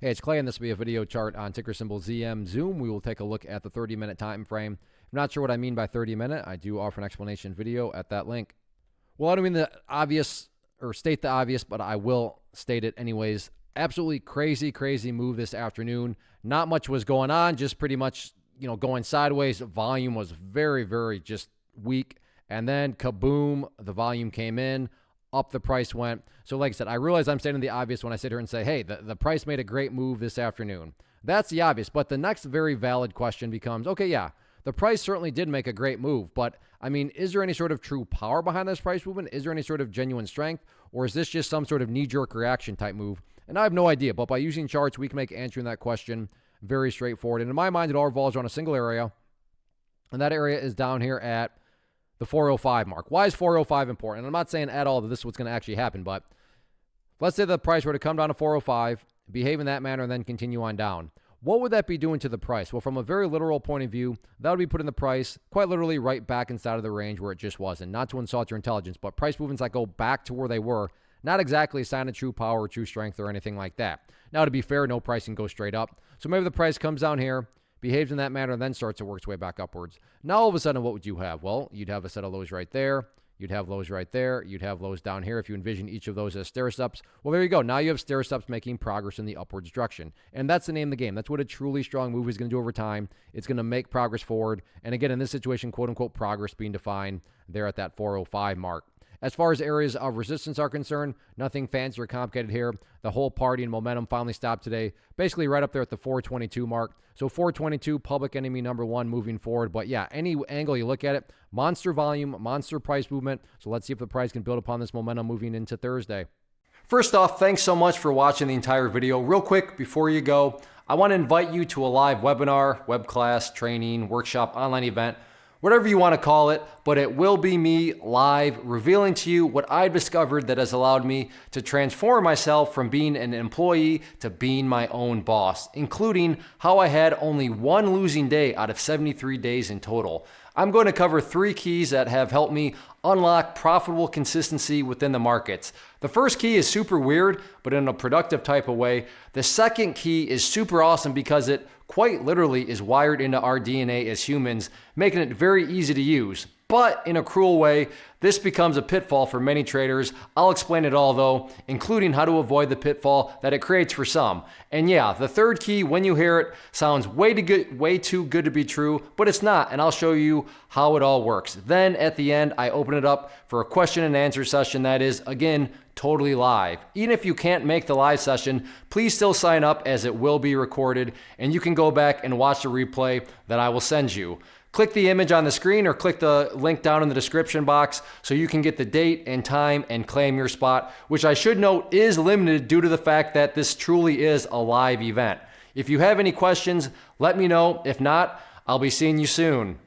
Hey, it's Clay, and this will be a video chart on ticker symbol ZM Zoom. We will take a look at the 30-minute time frame. If you're not sure what I mean by 30-minute, I do offer an explanation video at that link. Well, I don't mean the obvious or state the obvious, but I will state it anyways. Absolutely crazy move this afternoon. Not much was going on, just pretty much, going sideways. Volume was very just weak. And then kaboom, the volume came in. Up the price went. So like I said, I realize I'm stating the obvious when I sit here and say, hey, the price made a great move this afternoon. That's the obvious. But the next very valid question becomes, okay, yeah, the price certainly did make a great move. But, I mean, is there any sort of true power behind this price movement? Is there any sort of genuine strength? Or is this just some sort of knee-jerk reaction type move? And I have no idea. But by using charts, we can make answering that question very straightforward. And in my mind, it all revolves around a single area. And that area is down here at the 405 mark. Why is 405 important? And I'm not saying at all that this is what's going to actually happen, but let's say the price were to come down to 405, behave in that manner, and then continue on down. What would that be doing to the price? Well, from a very literal point of view, that would be putting the price quite literally right back inside of the range where it just was. And not to insult your intelligence, but price movements that go back to where they were, not exactly a sign of true power or true strength or anything like that. Now, to be fair, no price can go straight up. So maybe the price comes down here, behaves in that manner, and then starts to work its way back upwards. Now, all of a sudden, what would you have? Well, you'd have a set of lows right there. You'd have lows right there. You'd have lows down here if you envision each of those as stair-steps. Well, there you go. Now you have stair-steps making progress in the upwards direction. And that's the name of the game. That's what a truly strong move is going to do over time. It's going to make progress forward. And again, in this situation, quote-unquote, progress being defined there at that 405 mark. As far as areas of resistance are concerned, nothing fancy or complicated here. The whole party and momentum finally stopped today, basically right up there at the 422 mark. So 422, public enemy number one moving forward. But yeah, any angle you look at it, monster volume, monster price movement. So let's see if the price can build upon this momentum moving into Thursday. First off, thanks so much for watching the entire video. Real quick, before you go, I want to invite you to a live webinar, web class, training, workshop, online event, whatever you want to call it, but it will be me live revealing to you what I've discovered that has allowed me to transform myself from being an employee to being my own boss, including how I had only one losing day out of 73 days in total. I'm going to cover 3 keys that have helped me unlock profitable consistency within the markets. The first key is super weird, but in a productive type of way. The second key is super awesome because it quite literally is wired into our DNA as humans, making it very easy to use. But in a cruel way, this becomes a pitfall for many traders. I'll explain it all though, including how to avoid the pitfall that it creates for some. And yeah, the third key, when you hear it, sounds way too good to be true, but it's not, and I'll show you how it all works. Then at the end, I open it up for a question and answer session that is, again, totally live. Even if you can't make the live session, please still sign up as it will be recorded, and you can go back and watch the replay that I will send you. Click the image on the screen or click the link down in the description box so you can get the date and time and claim your spot, which I should note is limited due to the fact that this truly is a live event. If you have any questions, let me know. If not, I'll be seeing you soon.